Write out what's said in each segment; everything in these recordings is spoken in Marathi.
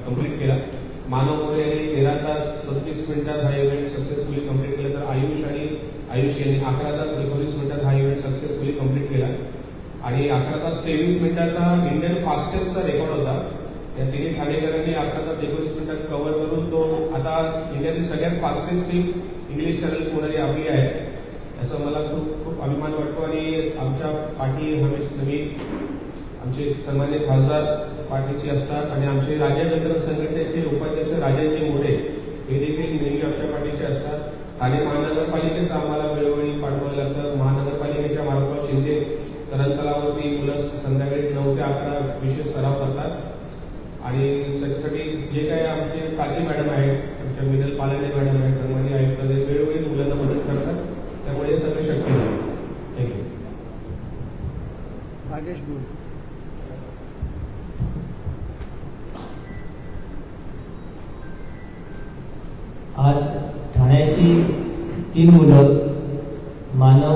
कंप्लीट केला. मानव मोरे यांनी 13 तास 37 मिनिटात हा इव्हेंट सक्सेसफुली कंप्लीट केला. तर आयुष यांनी 11 तास 19 मिनिटात हा इव्हेंट सक्सेसफुली कंप्लीट केला. आणि 11 तास 23 मिनिटाचा इंडियन फास्टेस्टचा रेकॉर्ड होता. या तिन्ही ठाणेकरांनी 11 तास 19 मिनिटात कव्हर करून तो आता इंडियातली सगळ्यात फास्टेस्ट टीम इंग्लिश चॅनल होणारी आपली आहे, असं मला खूप अभिमान वाटतो. आणि आमच्या पाठी नेहमी आमचे सन्मान्य खासदार पाठीशी असतात आणि आमचे राज्य केंद्र संघटनेचे उपाध्यक्ष राजाजी मोरे हे देखील नेहमी आमच्या पाठीशी असतात. ठाणे महानगरपालिकेचं आम्हाला वेळोवेळी पाठवावं लागतं. महानगरपालिकेच्या मार्फत शिंदे तरणतलावरती मुलं संध्याकाळी 9 ते 11 विशेष सराव करतात. आणि त्याच्यासाठी जे काही आमचे काशी मॅडम आहेत, आमच्या मिनल पालने मॅडम आहेत, सन्मान्य आयुक्त वेळोवेळी मुलांना मदत करतात. त्यामुळे हे सगळं शक्य आहे. थँक्यू. राजेश बोल. आज ठाण्याची 3 मुलं मानव,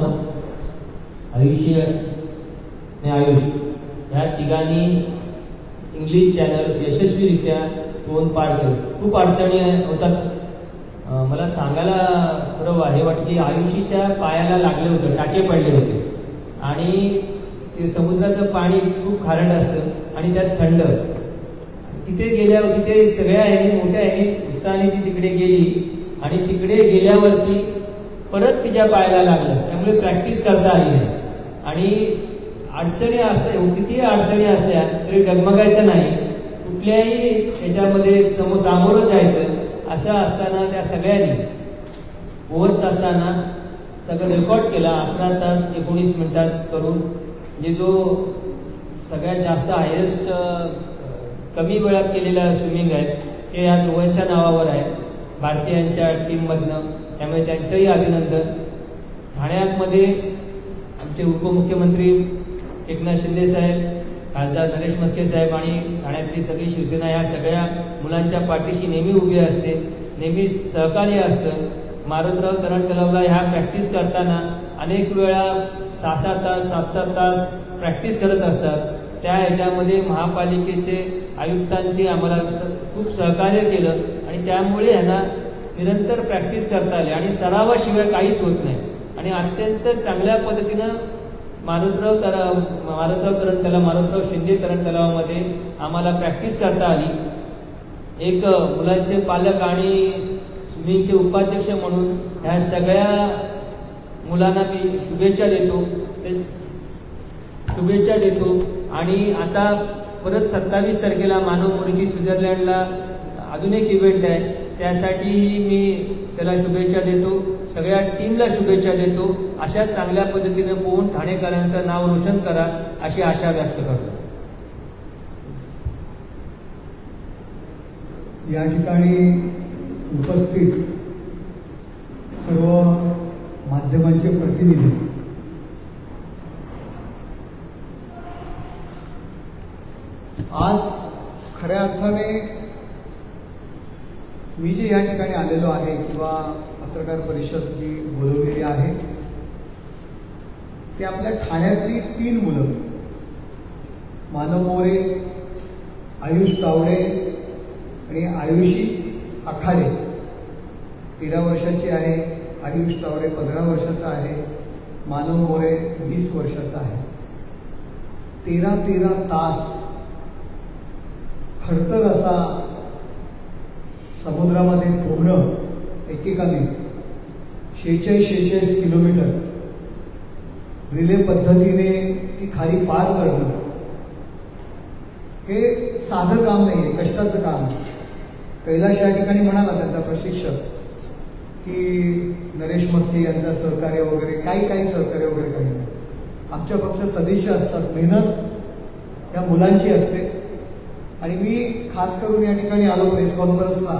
आयुष्य आणि आयुष या तिघांनी इंग्लिश चॅनल यशस्वीरित्या पोहून पार केलं. खूप अडचणी होतात. मला सांगायला खरं हे वाटतं की आयुषीच्या पायाला लागले होते, टाके पडले होते आणि ते समुद्राचं पाणी खूप खारट असतं आणि त्यात थंड. तिथे गेल्यावर तिथे सगळ्या मोठ्या उत्साहाने ती तिकडे गेली आणि तिकडे गेल्यावरती परत तिच्या पायाला लागलं. त्यामुळे प्रॅक्टिस करता आली नाही. आणि अडचणी असल्या, कितीही अडचणी असल्या तरी डगमगायचं नाही, कुठल्याही त्याच्यामध्ये सामोरं जायचं. असं असताना त्या सगळ्यांनी पोहत असताना सगळं रेकॉर्ड केला. 11 तास 19 मिनिटात करून, म्हणजे जो सगळ्यात जास्त हायेस्ट कमी वेळात केलेला स्विमिंग आहे हे या दोघांच्या नावावर आहे, भारतीयांच्या टीममधनं. त्यामुळे त्यांचंही अभिनंदन. ठाण्यामध्ये आमचे उपमुख्यमंत्री एकनाथ शिंदे साहेब, खासदार नरेश म्हस्के साहेब आणि ठाण्यातली सगळी शिवसेना या सगळ्या मुलांच्या पाठीशी नेहमी उभी असते, नेहमी सहकार्य असतं. मारुतराव तरण तलावला ह्या प्रॅक्टिस करताना अनेक वेळा 6-6 तास 7-7 तास प्रॅक्टिस करत असतात. त्या ह्याच्यामध्ये महापालिकेचे आयुक्तांची आम्हाला खूप सहकार्य केलं आणि त्यामुळे यांना निरंतर प्रॅक्टिस करता आली आणि सरावाशिवाय काहीच होत नाही. आणि अत्यंत चांगल्या पद्धतीनं मारुतराव शिंदे तरण तलावामध्ये आम्हाला प्रॅक्टिस करता आली. एक मुलांचे पालक आणि स्विमिंगचे उपाध्यक्ष म्हणून ह्या सगळ्या मुलांना मी शुभेच्छा देतो. आणि आता परत 27 तारखेला मानव मोरेची स्वित्झर्लंडला अजून एक इव्हेंट आहे, त्यासाठीही मी त्याला शुभेच्छा देतो. सगळ्या टीमला शुभेच्छा देतो. अशा चांगल्या पद्धतीने पोहून ठाणेकरांचं नाव रोशन करा अशी आशा व्यक्त करतो. या ठिकाणी उपस्थित सर्व माध्यमांचे प्रतिनिधी, आज खऱ्या अर्थाने मी जे या ठिकाणी आलेलो आहे किंवा पत्रकार परिषद जी बोलवलेली आहे ती आपल्या ठाण्यातली 3 मुलं, मानव मोरे, आयुष तावडे आणि आयुषी आखाडे. 13 वर्षाची आहे, आयुष तावडे 15 वर्षाचा आहे, मानव मोरे 20 वर्षाचा आहे. 13 तास खडतर असा समुद्रामध्ये पोहणं, एकेकाने 46 किलोमीटर रिले पद्धतीने ती खाली पार करणं, हे साधं काम नाही आहे, कष्टाचं काम. कैलाश या ठिकाणी म्हणाला त्यांचा प्रशिक्षक की नरेश म्हस्के यांचं सहकार्य वगैरे काही सहकार्य वगैरे काही नाही. आमच्या पक्ष सदस्य असतात, मेहनत या मुलांची असते. आणि मी खास करून या ठिकाणी आलो प्रेस कॉन्फरन्सला,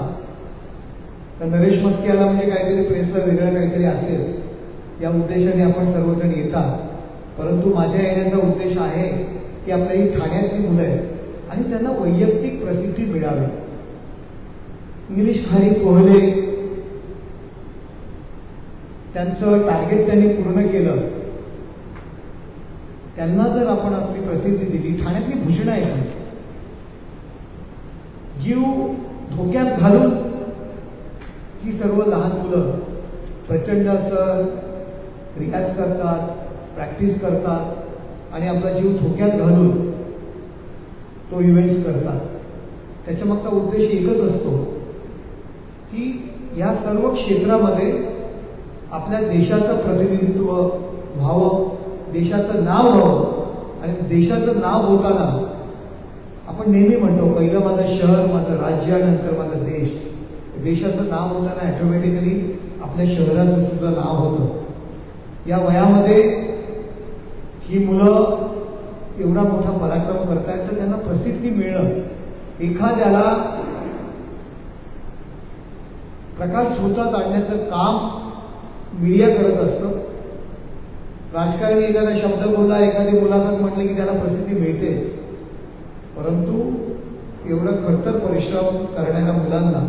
तर नरेश म्हस्के आला म्हणजे काहीतरी प्रेसला वेगळं काहीतरी असेल या उद्देशाने आपण सर्वजण येतात. परंतु माझ्या येण्याचा उद्देश आहे की आपल्या ही ठाण्यातली मुलं आहेत आणि त्यांना वैयक्तिक प्रसिद्धी मिळावी. इंग्लिश खाली पोहले, त्यांचं टार्गेट त्यांनी पूर्ण केलं, त्यांना जर आपण आपली प्रसिद्धी दिली. ठाण्यातली भूषणं आहेत, जीव धोक्यात घालून ही सर्व लहान मुलं प्रचंड असं रियाज करतात, प्रॅक्टिस करतात आणि आपला जीव धोक्यात घालून तो इव्हेंट्स करतात. त्याच्यामागचा उद्देश एकच असतो की या सर्व क्षेत्रामध्ये आपल्या देशाचं प्रतिनिधित्व व्हावं, देशाचं नाव व्हावं. आणि देशाचं नाव होताना आपण नेहमी म्हणतो पहिलं माझं शहर, माझं राज्य आणि नंतर माझं देश. देशाचं नाव होताना ॲटोमॅटिकली आपल्या शहराचं सुद्धा नाव होतं. या वयामध्ये ही मुलं एवढा मोठा पराक्रम करतायत तर त्यांना प्रसिद्धी मिळणं, एखाद्याला प्रकाश झोतात आणण्याचं काम मीडिया करत असतं. राजकारणी एखादा शब्द बोलला, एखादी मुलाखत म्हटली की त्याला प्रसिद्धी मिळतेच. परंतु एवढं खडतर परिश्रम करणाऱ्या मुलांना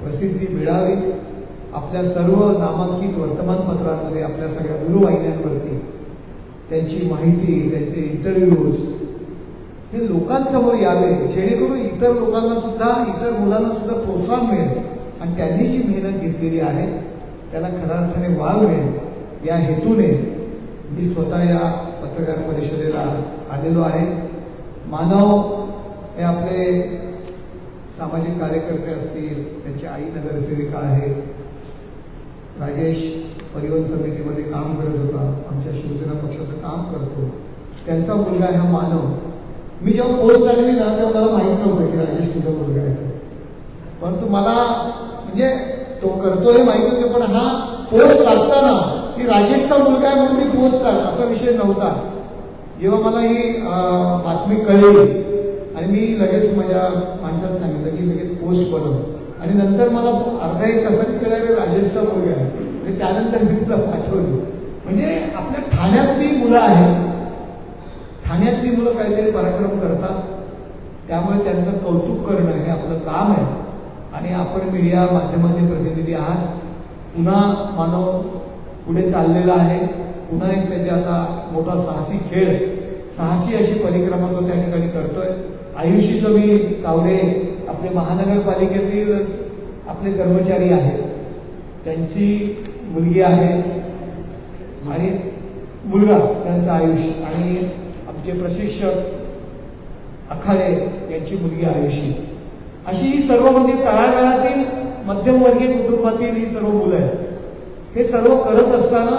प्रसिद्धी मिळावी. आपल्या सर्व नामांकित वर्तमानपत्रांमध्ये, आपल्या सगळ्या दूरवाहिन्यांवरती त्यांची माहिती, त्यांचे इंटरव्ह्यूज हे लोकांसमोर यावे, जेणेकरून इतर लोकांना सुद्धा, इतर मुलांना सुद्धा प्रोत्साहन मिळेल आणि त्यांनी जी मेहनत घेतलेली आहे त्याला खऱ्या अर्थाने वाव मिळेल. या हेतूने मी स्वतः या पत्रकार परिषदेला आलेलो आहे. मानव हे आपले सामाजिक कार्यकर्ते असतील, त्यांची आई नगरसेविका आहे, राजेश परिवहन समितीमध्ये काम करत होता, आमच्या शिवसेना पक्षाचं काम करतो, त्यांचा मुलगा हा मानव. मी जेव्हा पोस्ट आलेली ना तेव्हा मला माहीत नव्हतं की राजेश तुझा मुलगा आहे. परंतु मला म्हणजे तो करतोय माहिती होते, पण हा पोस्ट लागताना की राजेशचा मुलगा आहे म्हणून ती पोस्ट आला असा विषय नव्हता. जेव्हा मला ही बातमी कळली आणि मी लगेच माझ्या माणसात सांगितलं की लगेच पोस्ट बनव, आणि नंतर मला अर्धा एक तासाने कळलं राजेशचा मुलगा आहे आणि त्यानंतर मी तुला पाठवली. म्हणजे आपल्या ठाण्यातली मुलं आहेत, ठाण्यातली मुलं काहीतरी पराक्रम करतात, त्यामुळे त्यांचं कौतुक करणं हे आपलं काम आहे. आणि आपण मीडिया माध्यमाचे प्रतिनिधी आहात. पुन्हा मानव पुढे चाललेला आहे, पुन्हा एक त्याचे आता मोठा साहसी खेळ, साहसी अशी परिक्रमा तो त्या ठिकाणी करतोय. आयुषीचं मी तावडे आपले महानगरपालिकेतील आपले कर्मचारी आहेत, त्यांची मुलगी आहे आणि मुलगा त्यांचा आयुष, आणि आमचे प्रशिक्षक आखाडे यांची मुलगी आयुषी. अशी ही सर्व म्हणजे तळागाळातील मध्यमवर्गीय कुटुंबातील ही सर्व मुलं आहेत. हे सर्व करत असताना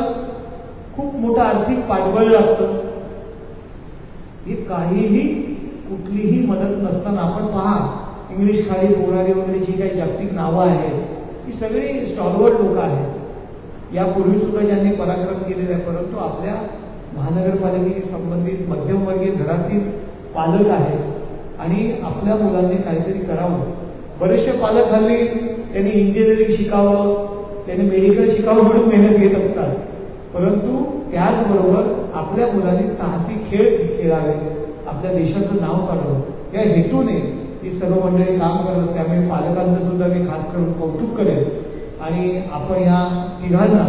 खूप मोठं आर्थिक पाठबळ लागतं. हे काहीही कुठलीही मदत नसताना आपण पहा, इंग्लिश खाली पोळारी वगैरे जी काही जागतिक नावं आहेत ही सगळी स्टॉलवर्ड लोक आहेत. यापूर्वी सुद्धा ज्यांनी पराक्रम केलेला आहे, परंतु आपल्या महानगरपालिकेशी संबंधित मध्यमवर्गीय घरातील पालक आहेत आणि आपल्या मुलांनी काहीतरी करावं. बरेचसे पालक हल्ली त्यांनी इंजिनिअरिंग शिकावं, त्यांनी मेडिकल शिकावं म्हणून मेहनत घेत असतात, परंतु त्याचबरोबर आपल्या मुलांनी साहसी खेळ खेळावे, आपल्या देशाचं नाव काढावं, या हेतूने ही सर्व मंडळी काम करतात. त्यामुळे पालकांचं सुद्धा मी खास करून कौतुक करेन. आणि आपण ह्या तिघांना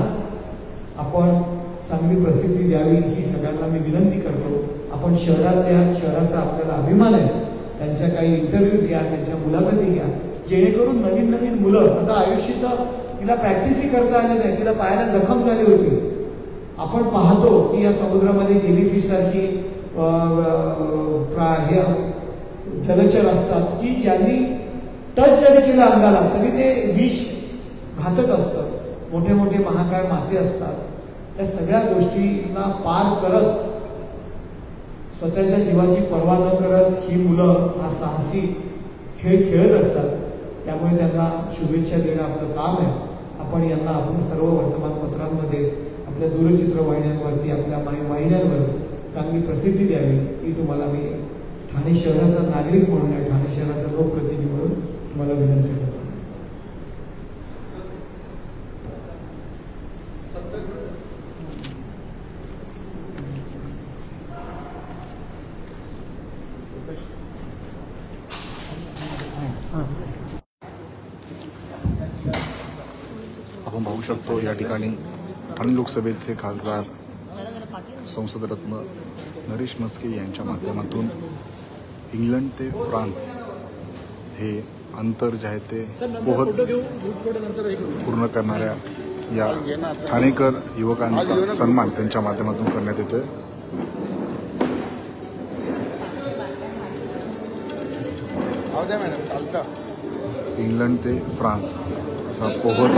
आपण चांगली प्रसिद्धी द्यावी ही सगळ्यांना मी विनंती करतो. आपण शहरातल्या शहराचा आपल्याला अभिमान आहे, त्यांच्या काही इंटरव्ह्यूज घ्या, त्यांच्या मुलाखती घ्या, जेणेकरून नवीन नवीन मुलं, आता आयुष्याचं तिला प्रॅक्टिसही करता आली नाही, तिला पायाला जखम झाली होती. आपण पाहतो की या समुद्रामध्ये जेलीफिश सारखी हे जलचर असतात की ज्यांनी टच जरी केलं अंगाला तरी ते विष घातक असतं. मोठे मोठे महाकाय मासे असतात. या सगळ्या गोष्टींना पार करत, स्वतःच्या जीवाची पर्वा न करत ही मुलं हा साहसी खेळ खेळत असतात. त्यामुळे त्यांना शुभेच्छा देणं आपलं काम आहे. आपण यांना आपण सर्व वर्तमानपत्रांमध्ये, आपल्या दूरचित्रवाहिन्यांवरती, आपल्या वाहिन्यांवर चांगली प्रसिद्धी द्यावी ही तुम्हाला मी ठाणे शहराचा नागरिक म्हणून, ठाणे शहराचा लोकप्रतिनिधी म्हणून तुम्हाला विनंती करतो. आपण पाहू शकतो या ठिकाणी ठाणे लोकसभेचे खासदार संसदरत्न नरेश म्हस्के यांच्या माध्यमातून इंग्लंड ते फ्रान्स हे अंतर जे आहे ते पोहत पूर्ण करणाऱ्या या ठाणेकर युवकांचा सन्मान त्यांच्या माध्यमातून करण्यात येतोय. इंग्लंड ते फ्रान्स असा पोहत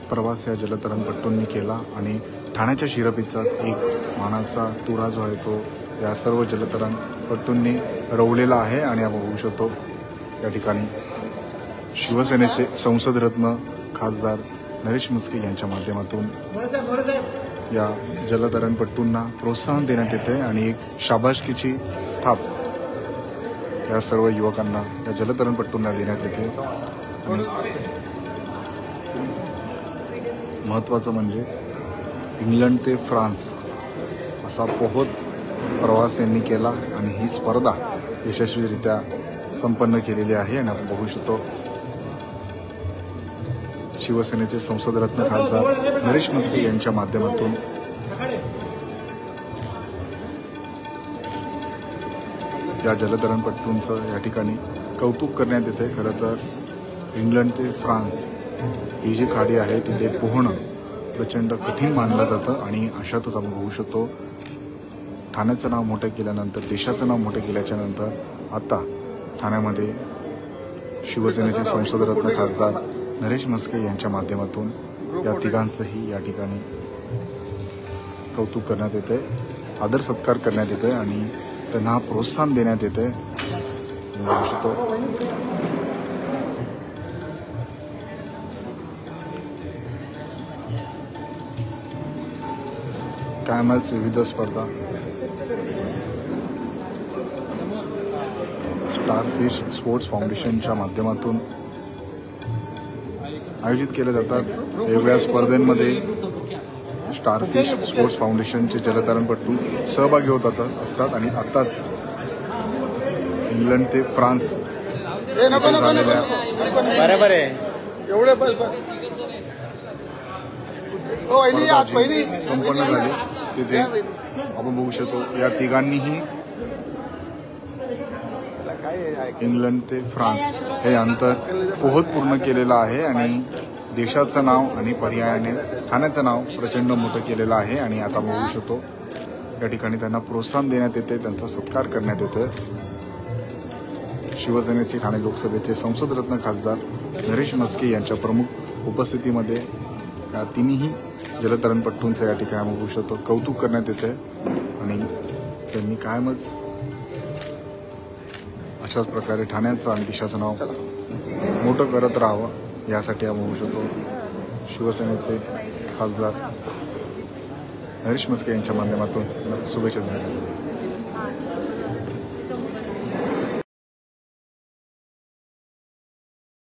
प्रवास या जलतरणपट्टूंनी केला आणि ठाण्याच्या शिरपीचा एक मानाचा तुरा जो आहे तो या सर्व जलतरणपट्टूंनी रवलेला आहे. आणि आपण बघू शकतो या ठिकाणी शिवसेनेचे संसदरत्न खासदार नरेश म्हस्के यांच्या माध्यमातून या जलतरणपट्टूंना प्रोत्साहन देण्यात येते आणि एक शाबासकीची थाप या सर्व युवकांना या जलतरणपट्टूंना देण्यात येते. महत्त्वाचं म्हणजे इंग्लंड ते फ्रान्स असा पोहत प्रवास यांनी केला आणि ही स्पर्धा यशस्वीरित्या संपन्न केलेली आहे. आणि आपण बघू शकतो शिवसेनेचे संसदरत्न खासदार नरेश म्हस्के यांच्या माध्यमातून या जलतरणपट्टूंचं या ठिकाणी कौतुक करण्यात येते. खरं तर इंग्लंड ते फ्रान्स ही जी खाडी आहे तिथे पोहणं प्रचंड कठीण मानलं जातं आणि अशातच आपण बघू शकतो ठाण्याचं नाव मोठं केल्यानंतर देशाचं नाव मोठं केल्याच्या नंतर आता ठाण्यामध्ये शिवसेनेचे संसदरत्न खासदार नरेश म्हस्के यांच्या माध्यमातून या तिघांचंही या ठिकाणी कौतुक करण्यात येते, आदर सत्कार करण्यात येते आणि त्यांना प्रोत्साहन देण्यात येते. बघू शकतो कायमच विविध स्पर्धा स्टारफिश स्पोर्ट्स फाउंडेशनच्या माध्यमातून आयोजित केल्या जातात. वेगवेगळ्या स्पर्धेमध्ये स्टारफिश स्पोर्ट्स फाउंडेशनचे जलतरणपटू सहभागी होत असतात आणि आत्ताच इंग्लंड ते फ्रान्स झालेल्या बरोबर आहे एवढे संपन्न झाली. तिथे आपण बघू शकतो या तिघांनीही इंग्लंड ते फ्रान्स हे अंतर पोहत पूर्ण केलेलं आहे आणि देशाचं नाव आणि पर्यायाने ठाण्याचं नाव प्रचंड मोठं केलेलं आहे. आणि आता बघू शकतो या ठिकाणी त्यांना प्रोत्साहन देण्यात येते, त्यांचा सत्कार करण्यात येतोय. शिवसेनेचे ठाणे लोकसभेचे संसदरत्न खासदार नरेश म्हस्के यांच्या प्रमुख उपस्थितीमध्ये या तिन्ही जलतरणपट्टूंचं या ठिकाणी बघू शकतो कौतुक करण्यात येते आणि त्यांनी कायमच अशाच प्रकारे ठाण्याचं आणि देशाचं नाव मोठं करत राहावं यासाठी आपण बघू शकतो शिवसेनेचे खासदार नरेश म्हस्के यांच्या माध्यमातून शुभेच्छा देण्यात